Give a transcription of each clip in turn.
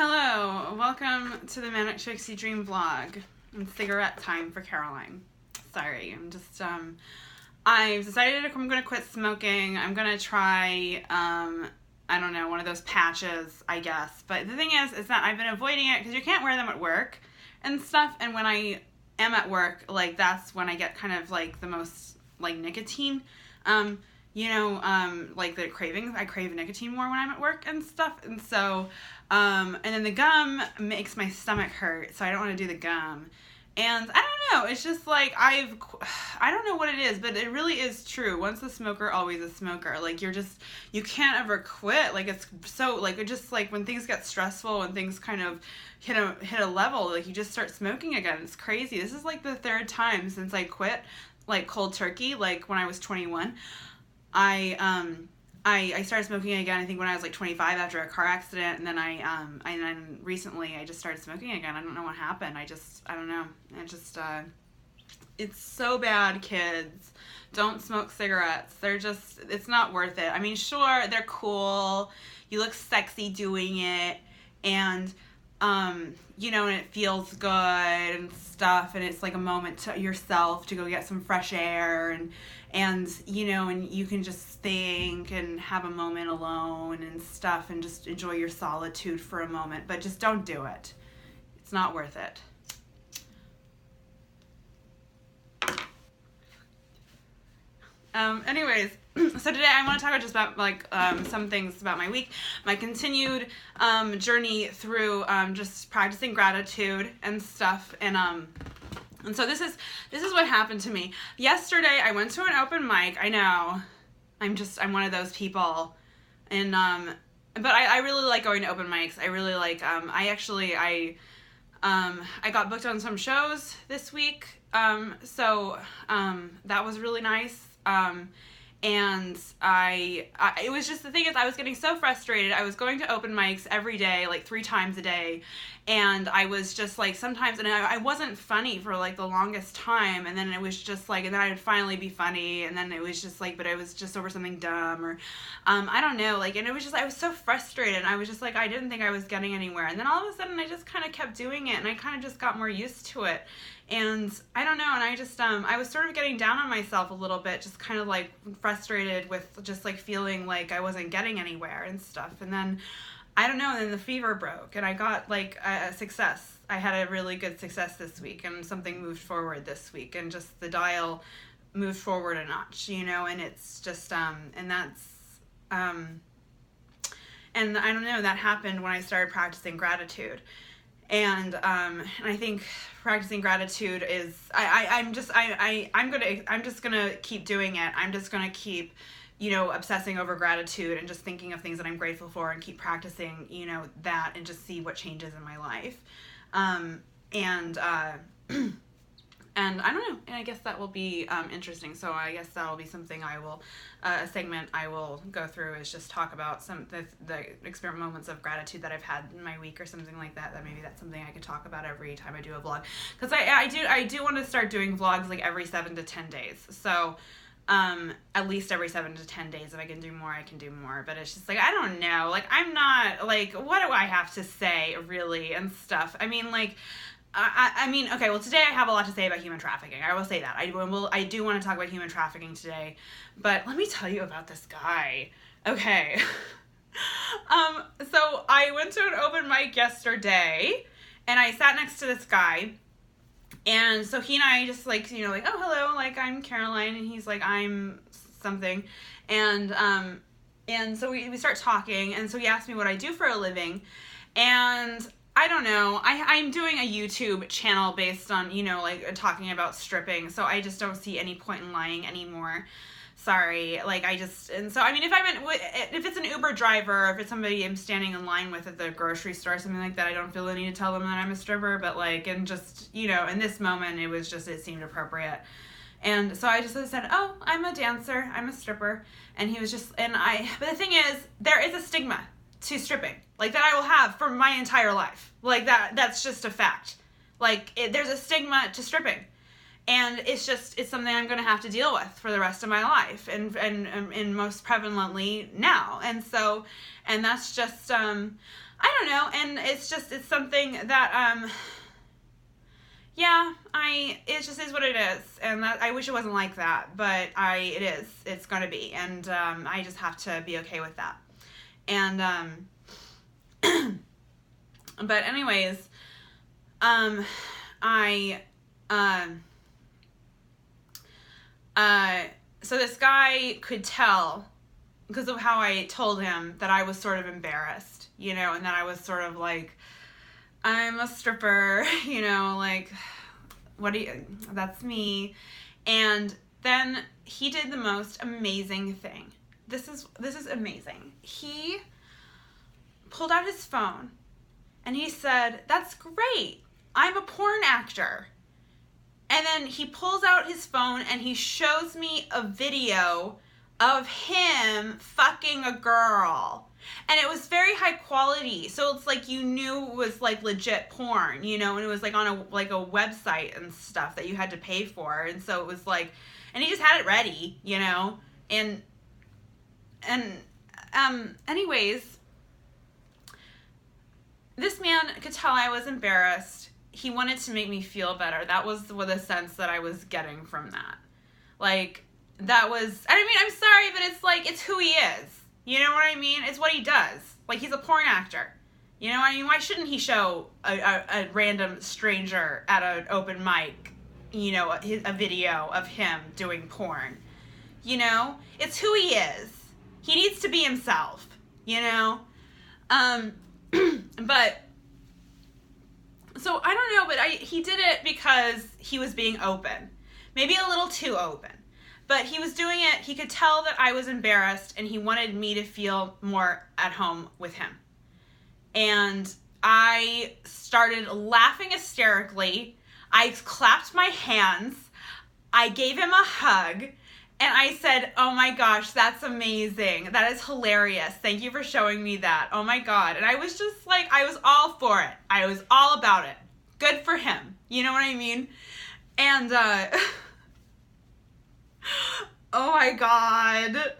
Hello, welcome to the Manic Pixie Dream Vlog and cigarette time for Caroline. Sorry, I've decided I'm going to quit smoking. I'm going to try, I don't know, one of those patches, I guess. But the thing is that I've been avoiding it because you can't wear them at work and stuff. And when I am at work, like, that's when I get kind of, like, the most, like, nicotine. Like the cravings. I crave nicotine more when I'm at work and stuff. And so, and then the gum makes my stomach hurt, so I don't want to do the gum. And I don't know, it's just like, I don't know what it is, but it really is true. Once a smoker, always a smoker. Like, you can't ever quit. Like, it's so, like, it just, like, when things get stressful and things kind of hit a level, like, you just start smoking again. It's crazy. This is, like, the third time since I quit, like, cold turkey, like, when I was 21. I started smoking again, I think when I was like 25 after a car accident, and then then recently I just started smoking again. I don't know what happened. I don't know. It's so bad, kids. Don't smoke cigarettes. It's not worth it. I mean, sure, they're cool. You look sexy doing it, and, and it feels good and stuff, and it's like a moment to yourself to go get some fresh air, and you can just think and have a moment alone and stuff and just enjoy your solitude for a moment, but just don't do it. It's not worth it. Anyways, so today I want to talk just about, like, some things about my week, my continued journey through just practicing gratitude and stuff, and so this is what happened to me. Yesterday I went to an open mic. I know, I'm one of those people, and but I really like going to open mics. I really like I got booked on some shows this week, so that was really nice. And it was just, the thing is, I was getting so frustrated. I was going to open mics every day, like 3 times a day, and I was just like, sometimes, and I wasn't funny for like the longest time, and then it was just like, and then I would finally be funny, and then it was just like, but it was just over something dumb, or I don't know, like, and it was just, I was so frustrated, and I was just like, I didn't think I was getting anywhere, and then all of a sudden I just kind of kept doing it, and I kind of just got more used to it. And I don't know, and I just, I was sort of getting down on myself a little bit, just kind of like frustrated with just like feeling like I wasn't getting anywhere and stuff. And then, I don't know, and then the fever broke, and I got like a success. I had a really good success this week, and something moved forward this week, and just the dial moved forward a notch, and it's just, and that's, and I don't know, that happened when I started practicing gratitude. And I think practicing gratitude is, I'm just gonna keep doing it. I'm just gonna keep, obsessing over gratitude and just thinking of things that I'm grateful for, and keep practicing, that, and just see what changes in my life. And I don't know, and I guess that will be interesting. So I guess that'll be something a segment I will go through, is just talk about some the experiment moments of gratitude that I've had in my week, or something like that. That maybe that's something I could talk about every time I do a vlog, because I do want to start doing vlogs like every 7 to 10 days. So at least every 7 to 10 days. If I can do more, I can do more. But it's just like, I don't know, like, I'm not, like, what do I have to say really and stuff? I mean, like, I mean, okay, well, today I have a lot to say about human trafficking. I will say that. I do want to talk about human trafficking today, but let me tell you about this guy. Okay. So I went to an open mic yesterday, and I sat next to this guy, and so he and I just, like, like, oh, hello, like, I'm Caroline, and he's like, I'm something, and so we start talking, and so he asked me what I do for a living, and I don't know, I'm doing a YouTube channel based on, like, talking about stripping, so I just don't see any point in lying anymore. Sorry, like, and so, I mean, if it's an Uber driver, or if it's somebody I'm standing in line with at the grocery store, something like that, I don't feel the need to tell them that I'm a stripper, but, like, and just, in this moment, it seemed appropriate. And so I just said, oh, I'm a dancer, I'm a stripper, and he was just, but the thing is, there is a stigma to stripping, like, that I will have for my entire life. Like, that's just a fact. Like, there's a stigma to stripping. And it's something I'm going to have to deal with for the rest of my life, and most prevalently now. And so, and that's just, I don't know, and it's something that, yeah, it just is what it is, and that, I wish it wasn't like that, but it is, it's gonna be, and, I just have to be okay with that, and, but anyways, so this guy could tell, because of how I told him, that I was sort of embarrassed, you know, and that I was sort of like, I'm a stripper, you know, like, that's me. And then he did the most amazing thing. This is amazing. He pulled out his phone and he said, "That's great. I'm a porn actor." And then he pulls out his phone and he shows me a video of him fucking a girl. And it was very high quality. So it's like you knew it was like legit porn, you know, and it was like on a website and stuff that you had to pay for. And so it was like, and he just had it ready, you know. And anyways, this man could tell I was embarrassed. He wanted to make me feel better. That was the sense that I was getting from that. Like, that was, I mean, I'm sorry, but it's like, it's who he is. You know what I mean? It's what he does. Like, he's a porn actor. You know what I mean? Why shouldn't he show a random stranger at an open mic, you know, a video of him doing porn? You know? It's who he is. He needs to be himself, you know? But, so I don't know, but he did it because he was being open. Maybe a little too open. But he was doing it, he could tell that I was embarrassed, and he wanted me to feel more at home with him. And I started laughing hysterically. I clapped my hands. I gave him a hug. And I said, "Oh my gosh, that's amazing. That is hilarious. Thank you for showing me that. Oh my God." And I was just like, I was all for it. I was all about it. Good for him. You know what I mean? And, oh my God.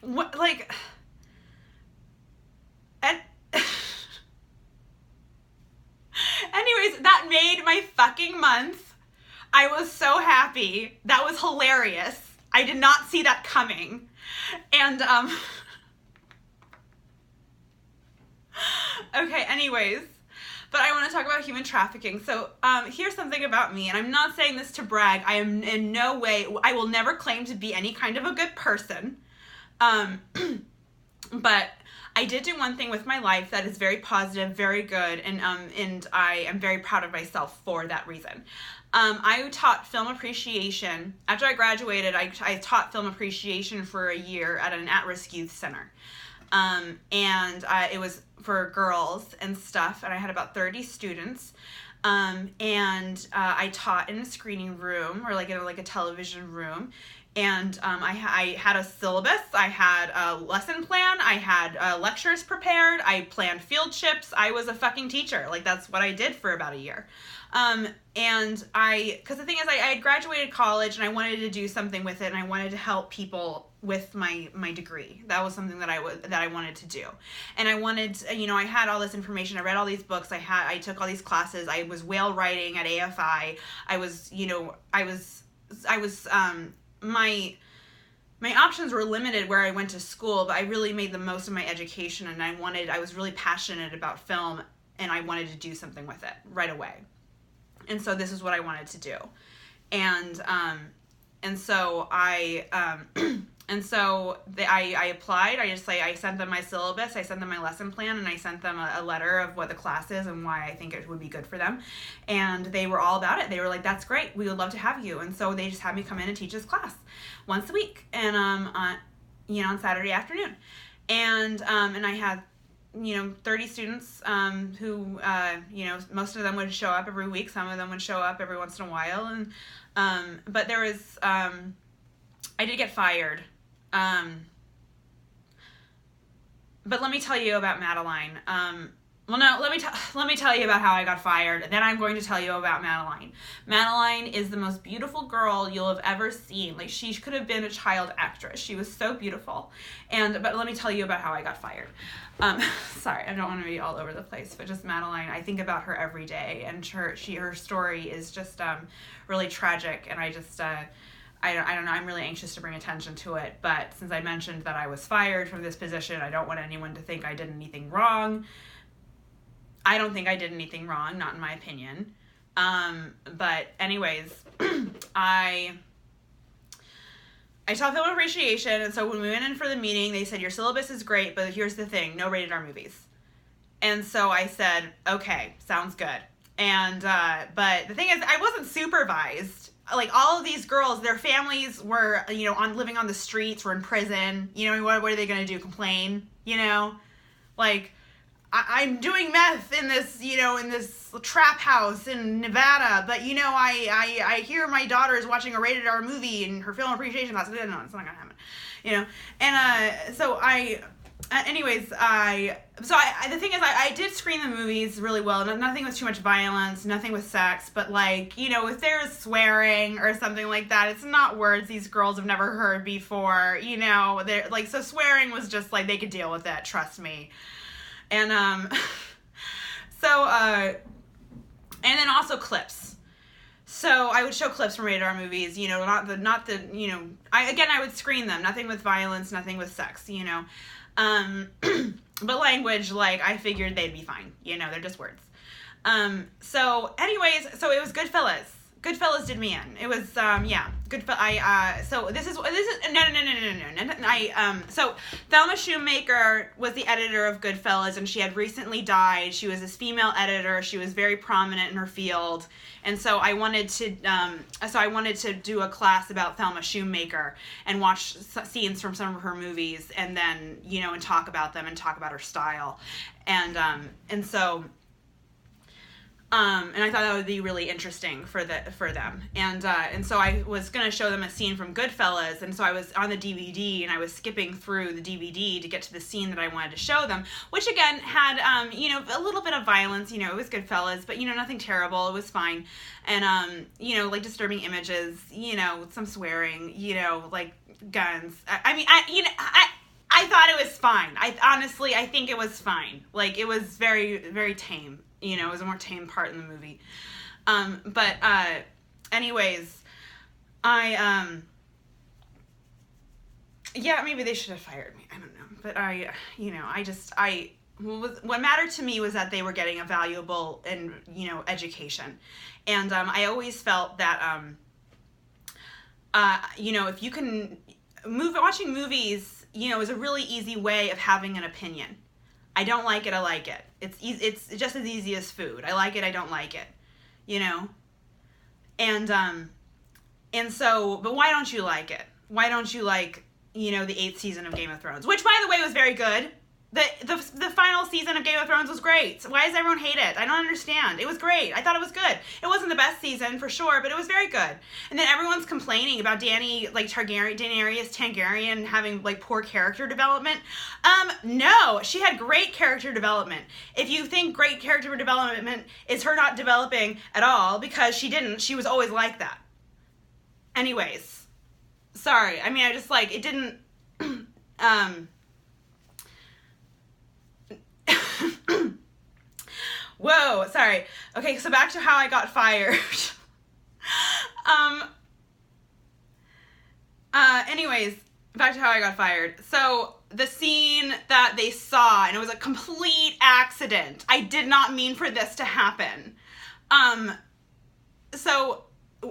What, like, and, anyways, that made my fucking month. I was so happy. That was hilarious. I did not see that coming. And, okay, anyways. But I want to talk about human trafficking. So, here's something about me, and I'm not saying this to brag. I am in no way, I will never claim to be any kind of a good person. But I did do one thing with my life that is very positive, very good, and I am very proud of myself for that reason. I taught film appreciation. After I graduated, I taught film appreciation for a year at an at-risk youth center. And it was for girls and stuff, and I had about 30 students. And I taught in a screening room, or like in a television room. And I had a syllabus, I had a lesson plan, I had lectures prepared, I planned field trips. I was a fucking teacher. Like, that's what I did for about a year. And because the thing is, I had graduated college and I wanted to do something with it, and I wanted to help people with my degree. That was something that I wanted to do. And I wanted, you know, I had all this information, I read all these books, I took all these classes, I was whale writing at AFI, my options were limited where I went to school, but I really made the most of my education, and I was really passionate about film, and I wanted to do something with it right away. And so this is what I wanted to do. And so I applied. I sent them my syllabus, I sent them my lesson plan, and I sent them a letter of what the class is and why I think it would be good for them. And they were all about it. They were like, "That's great. We would love to have you." And so they just had me come in and teach this class once a week, and on Saturday afternoon. And I had 30 students who, most of them would show up every week. Some of them would show up every once in a while. And but there was, I did get fired. But let me tell you about Madeline. Well, no, let me tell you about how I got fired. Then I'm going to tell you about Madeline. Madeline is the most beautiful girl you'll have ever seen. Like, she could have been a child actress. She was so beautiful. But let me tell you about how I got fired. Sorry, I don't want to be all over the place, but just Madeline, I think about her every day, and her story is just really tragic, and I just I don't know, I'm really anxious to bring attention to it, but since I mentioned that I was fired from this position, I don't want anyone to think I did anything wrong. I don't think I did anything wrong, not in my opinion. But anyways, I taught film appreciation, and so when we went in for the meeting, they said, your syllabus is great, but here's the thing, no rated R movies. And so I said, okay, sounds good. And, but the thing is, I wasn't supervised. Like, all of these girls, their families were, living on the streets, were in prison. What are they going to do, complain? Like, I'm doing meth in this, in this trap house in Nevada, but, I hear my daughter is watching a rated R movie in her film appreciation class. No, it's not going to happen, And, so the thing is, I did screen the movies really well. Nothing with too much violence, nothing with sex, but if there's swearing or something like that, it's not words these girls have never heard before, they're so swearing was just they could deal with it, trust me. And, and then also clips. So I would show clips from rated R movies, I would screen them, nothing with violence, nothing with sex, but language, I figured they'd be fine, they're just words. So it was Goodfellas. Goodfellas did me in. It was, Goodfellas. So Thelma Shoemaker was the editor of Goodfellas, and she had recently died. She was this female editor. She was very prominent in her field. And so I wanted to do a class about Thelma Shoemaker and watch scenes from some of her movies, and then, and talk about them and talk about her style. And I thought that would be really interesting for them. And so I was going to show them a scene from Goodfellas, and so I was on the DVD, and I was skipping through the DVD to get to the scene that I wanted to show them, which again had, a little bit of violence, it was Goodfellas, but, nothing terrible, it was fine. And, disturbing images, some swearing, guns. I thought it was fine. I think it was fine. It was very, very tame. It was a more tame part in the movie. Anyways, maybe they should have fired me. I don't know. But what mattered to me was that they were getting a valuable and, education. And I always felt that, if you can, watching movies, is a really easy way of having an opinion. I don't like it, I like it. It's just as easy as food. I like it, I don't like it. And so, but why don't you like it? Why don't you like, the 8th season of Game of Thrones? Which, by the way, was very good. The final season of Game of Thrones was great. Why does everyone hate it? I don't understand. It was great. I thought it was good. It wasn't the best season, for sure, but it was very good. And then everyone's complaining about Daenerys Targaryen having, poor character development. No, she had great character development. If you think great character development is her not developing at all, because she didn't, she was always like that. Anyways, sorry. I just, it didn't, Whoa, sorry. Okay, so back to how I got fired. Anyways, back to how I got fired. So the scene that they saw, and it was a complete accident. I did not mean for this to happen. So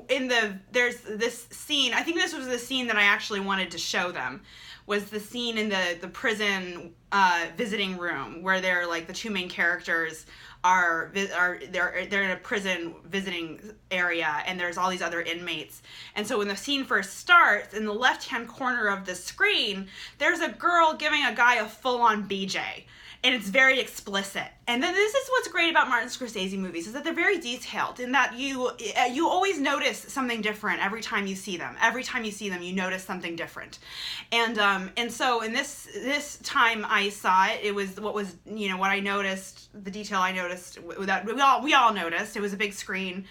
there's this scene, I think this was the scene that I actually wanted to show them, was the scene in the prison visiting room where they're the two main characters they're in a prison visiting area, and there's all these other inmates. And so when the scene first starts, in the left-hand corner of the screen, there's a girl giving a guy a full-on BJ. and it's very explicit. And then this is what's great about Martin Scorsese movies, is that they're very detailed, in that you always notice something different every time you see them. Every time you see them, you notice something different. And so in this time I saw it, it was what I noticed, the detail I noticed, that we all noticed, it was a big screen,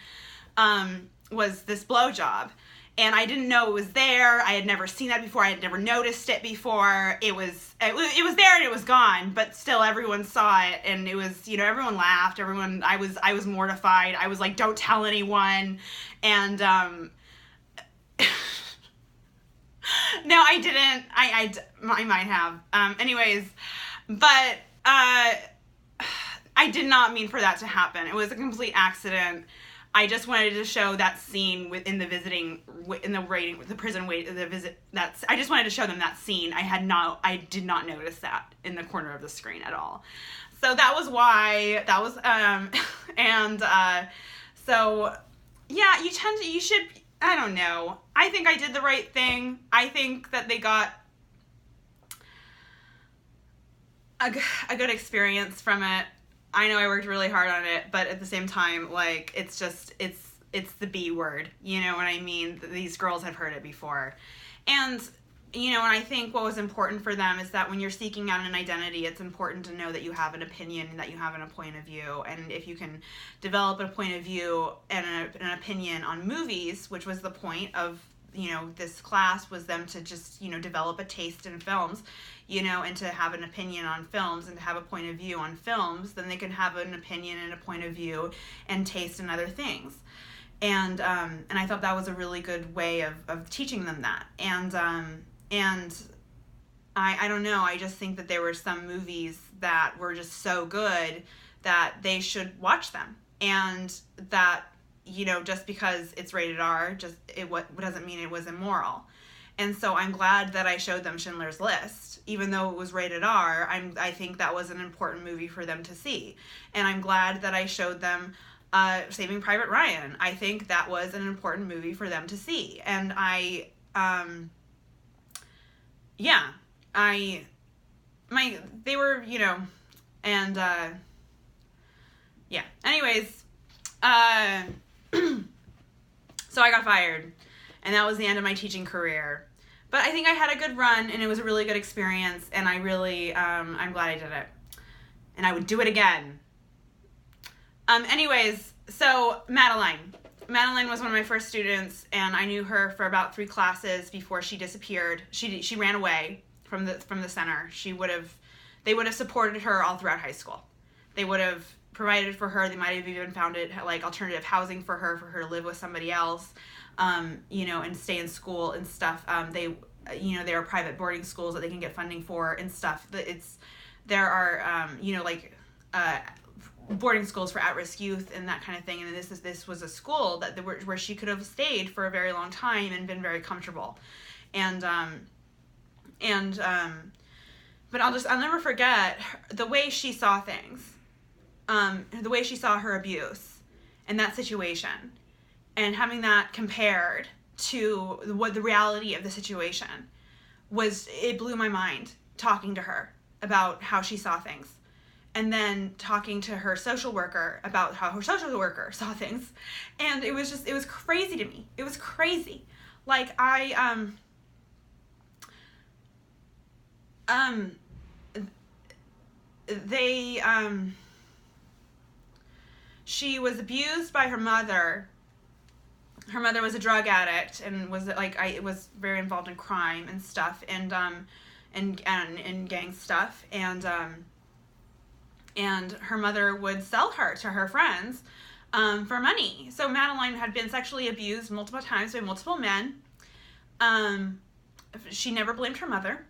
was this blowjob. And I didn't know it was there. I had never seen that before. I had never noticed it before. It was there and it was gone, but still everyone saw it, and it was, everyone laughed. I was mortified. I was like, don't tell anyone. And no, I didn't. I might have. Anyways, but I did not mean for that to happen. It was a complete accident. I just wanted to show that scene within the prison wait, the visit. I just wanted to show them that scene. I did not notice that in the corner of the screen at all. So that was why. That was so yeah. You should. I don't know. I think I did the right thing. I think that they got a good experience from it. I know I worked really hard on it, but at the same time, like, it's the B word, you know what I mean? These girls have heard it before. And, and I think what was important for them is that when you're seeking out an identity, it's important to know that you have an opinion and that you have a point of view. And if you can develop a point of view and an opinion on movies, which was the point of, this class, was them to just, develop a taste in films, and to have an opinion on films and to have a point of view on films, then they can have an opinion and a point of view and taste in other things. And I thought that was a really good way of teaching them that. And I don't know, I just think that there were some movies that were just so good that they should watch them. And that, just because it's rated R, what doesn't mean it was immoral. And so I'm glad that I showed them Schindler's List, even though it was rated R. I think that was an important movie for them to see. And I'm glad that I showed them Saving Private Ryan. I think that was an important movie for them to see. And they were, and yeah. Anyways, so I got fired, and that was the end of my teaching career. But I think I had a good run, and it was a really good experience, and I really, I'm glad I did it. And I would do it again. Anyways, so Madeline. Madeline was one of my first students, and I knew her for about 3 classes before she disappeared. She ran away from the center. They would have supported her all throughout high school. They would have provided for her. They might have even found alternative housing for her to live with somebody else, and stay in school and stuff. There are private boarding schools that they can get funding for and stuff. There are, boarding schools for at-risk youth and that kind of thing. And this was a school where she could have stayed for a very long time and been very comfortable. But I'll never forget the way she saw things. The way she saw her abuse in that situation, and having that compared to what the reality of the situation was, it blew my mind talking to her about how she saw things, and then talking to her social worker about how her social worker saw things. And it was crazy to me. It was crazy. Like she was abused by her mother. Her mother was a drug addict and was was very involved in crime and stuff, and gang stuff, and her mother would sell her to her friends for money. So Madeline had been sexually abused multiple times by multiple men. She never blamed her mother,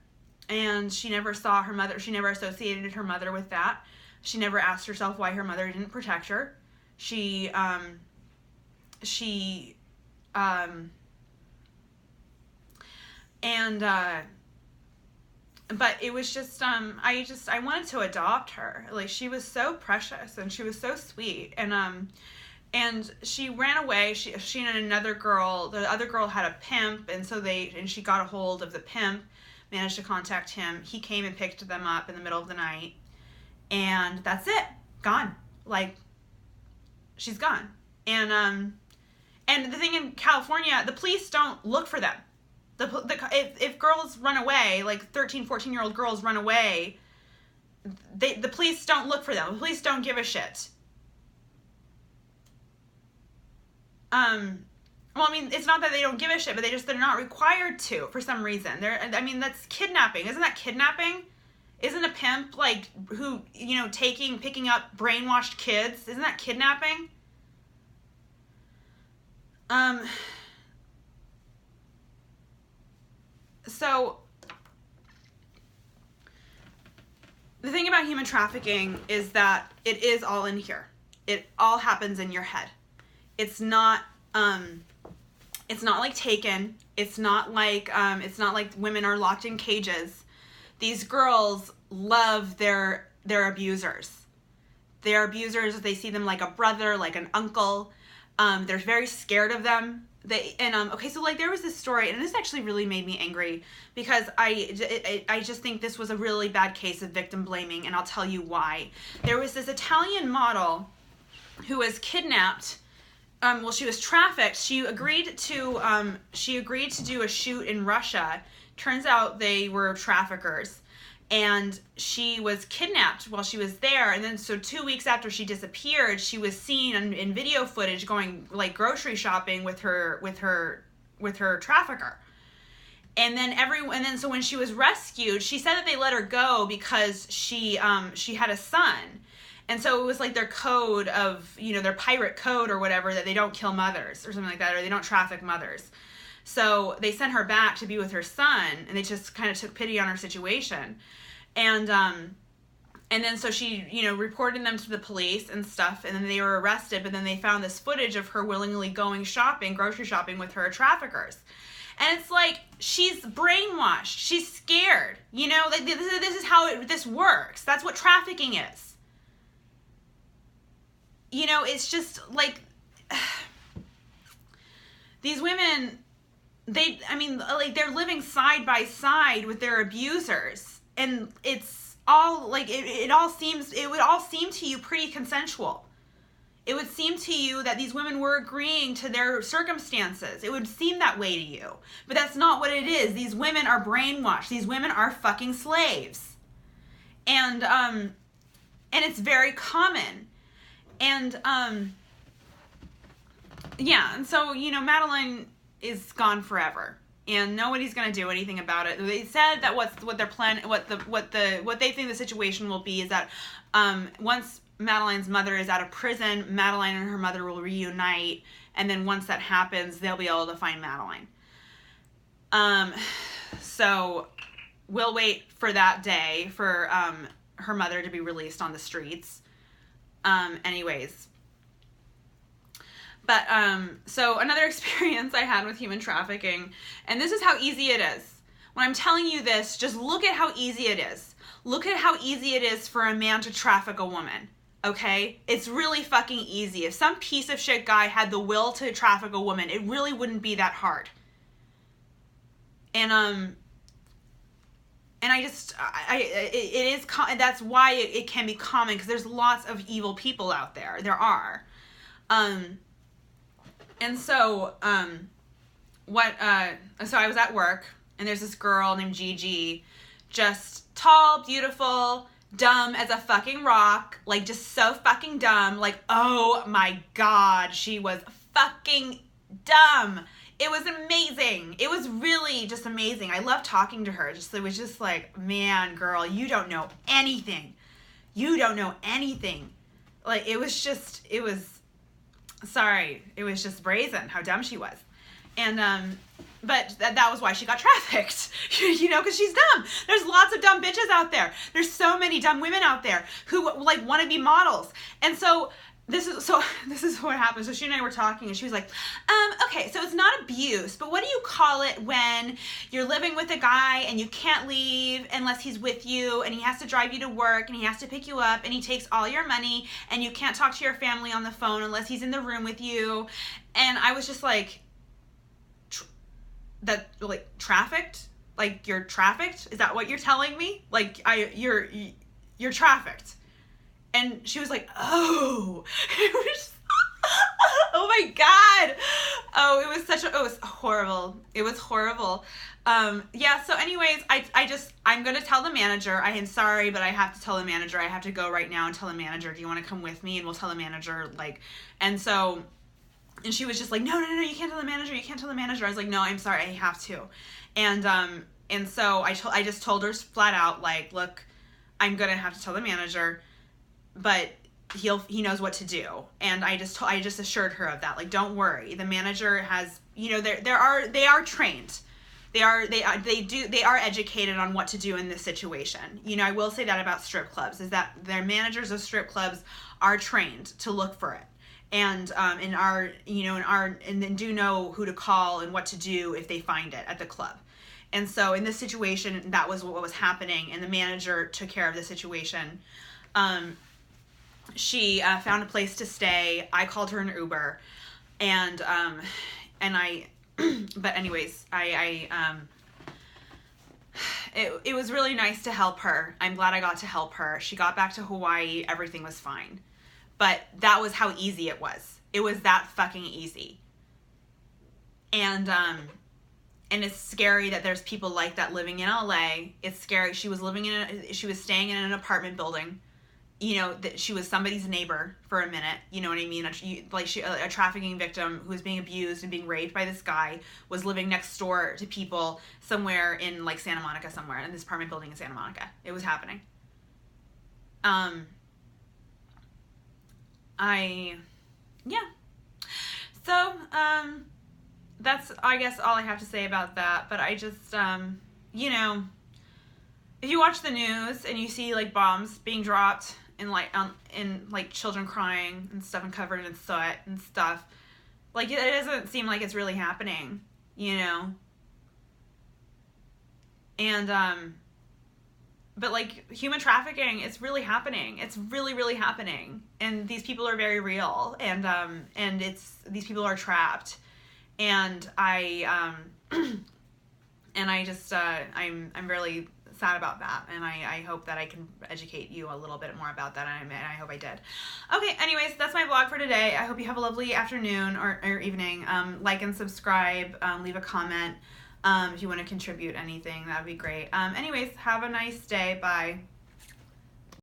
and she never saw her mother. She never associated her mother with that. She never asked herself why her mother didn't protect her. But it was just, I wanted to adopt her. Like, she was so precious and she was so sweet. And she ran away. She and another girl, the other girl had a pimp, and she got a hold of the pimp, managed to contact him. He came and picked them up in the middle of the night. and that's it. Gone. Like, she's gone. And the thing in California, the police don't look for them. If girls run away, like 13, 14-year-old girls run away, the police don't look for them. The police don't give a shit. Well, I mean, it's not that they don't give a shit, but they're not required to for some reason. That's kidnapping. Isn't that kidnapping? Isn't a pimp, like, who, picking up brainwashed kids? Isn't that kidnapping? So, the thing about human trafficking is that it is all in here. It all happens in your head. It's not like Taken. It's not like women are locked in cages. These girls love their abusers. Their abusers, they see them like a brother, like an uncle. They're very scared of them. So like there was this story, and this actually really made me angry because I just think this was a really bad case of victim blaming, and I'll tell you why. There was this Italian model who was kidnapped. She was trafficked. She agreed to do a shoot in Russia. Turns out they were traffickers, and she was kidnapped while she was there. And then, so 2 weeks after she disappeared, she was seen in video footage going like grocery shopping with her trafficker. And then, so when she was rescued, she said that they let her go because she had a son. And so it was like their code of, their pirate code or whatever, that they don't kill mothers or something like that, or they don't traffic mothers. So they sent her back to be with her son, and they just kind of took pity on her situation. And then so she, reported them to the police and stuff, and then they were arrested, but then they found this footage of her willingly going grocery shopping with her traffickers. And it's like, she's brainwashed. She's scared. Like this is how this works. That's what trafficking is. It's just like these women, they're living side by side with their abusers, and it's all like it would all seem to you pretty consensual. It would seem to you that these women were agreeing to their circumstances. It would seem that way to you, but that's not what it is. These women are brainwashed. These women are fucking slaves, and it's very common. And, and so, Madeline is gone forever, and nobody's going to do anything about it. They said that what they think the situation will be is that, once Madeline's mother is out of prison, Madeline and her mother will reunite, and then once that happens, they'll be able to find Madeline. So we'll wait for that day for, her mother to be released on the streets. Anyways. But, so another experience I had with human trafficking, and this is how easy it is. When I'm telling you this, just look at how easy it is. Look at how easy it is for a man to traffic a woman, okay? It's really fucking easy. If some piece of shit guy had the will to traffic a woman, it really wouldn't be that hard. And that's why it can be common, because there's lots of evil people out there. There are. And so, so I was at work, and there's this girl named Gigi, just tall, beautiful, dumb as a fucking rock, like just so fucking dumb, like, oh my God, she was fucking dumb. It was amazing. It was really just amazing. I loved talking to her. It was just like, man, girl, you don't know anything. You don't know anything. Like, it was just brazen how dumb she was. And, but that was why she got trafficked, because she's dumb. There's lots of dumb bitches out there. There's so many dumb women out there who, like, want to be models. And so this is what happened. So she and I were talking, and she was like, okay, so it's not abuse, but what do you call it when you're living with a guy and you can't leave unless he's with you, and he has to drive you to work, and he has to pick you up, and he takes all your money, and you can't talk to your family on the phone unless he's in the room with you? And I was just like, trafficked? Like, you're trafficked? Is that what you're telling me? Like, you're trafficked. And she was like, oh. It was, oh my God. Oh, it was horrible. It was horrible. Yeah, so anyways, I'm going to tell the manager. I am sorry, but I have to tell the manager. I have to go right now and tell the manager, do you want to come with me? And we'll tell the manager, like, and so, and she was just like, no, you can't tell the manager. You can't tell the manager. I was like, no, I'm sorry. I have to. And so I just told her flat out, like, look, I'm going to have to tell the manager, but he knows what to do. And I just assured her of that. Like, don't worry. The manager has, you know, they are trained. They are educated on what to do in this situation. You know, I will say that about strip clubs, is that their managers of strip clubs are trained to look for it. And and then do know who to call and what to do if they find it at the club. And so in this situation, that was what was happening, and the manager took care of the situation. She found a place to stay. I called her an Uber, and I, but anyways, it was really nice to help her. I'm glad I got to help her. She got back to Hawaii. Everything was fine. But that was how easy it was. It was that fucking easy. And it's scary that there's people like that living in LA. It's scary. She was staying in an apartment building. You know, that she was somebody's neighbor for a minute. You know what I mean? A trafficking victim who was being abused and being raped by this guy was living next door to people somewhere in like Santa Monica somewhere, in this apartment building in Santa Monica. It was happening. So, that's, I guess, all I have to say about that. But I just, you know, if you watch the news and you see, like, bombs being dropped and, like, children crying and stuff and covered in soot and stuff, like, it doesn't seem like it's really happening, you know? And, but, like, human trafficking, it's really happening. It's really, really happening. And these people are very real. And these people are trapped. And I'm really sad about that. And I hope that I can educate you a little bit more about that. And I hope I did. Okay, anyways, that's my vlog for today. I hope you have a lovely afternoon or evening. Like and subscribe. Leave a comment. If you want to contribute anything, that would be great. Anyways, have a nice day. Bye.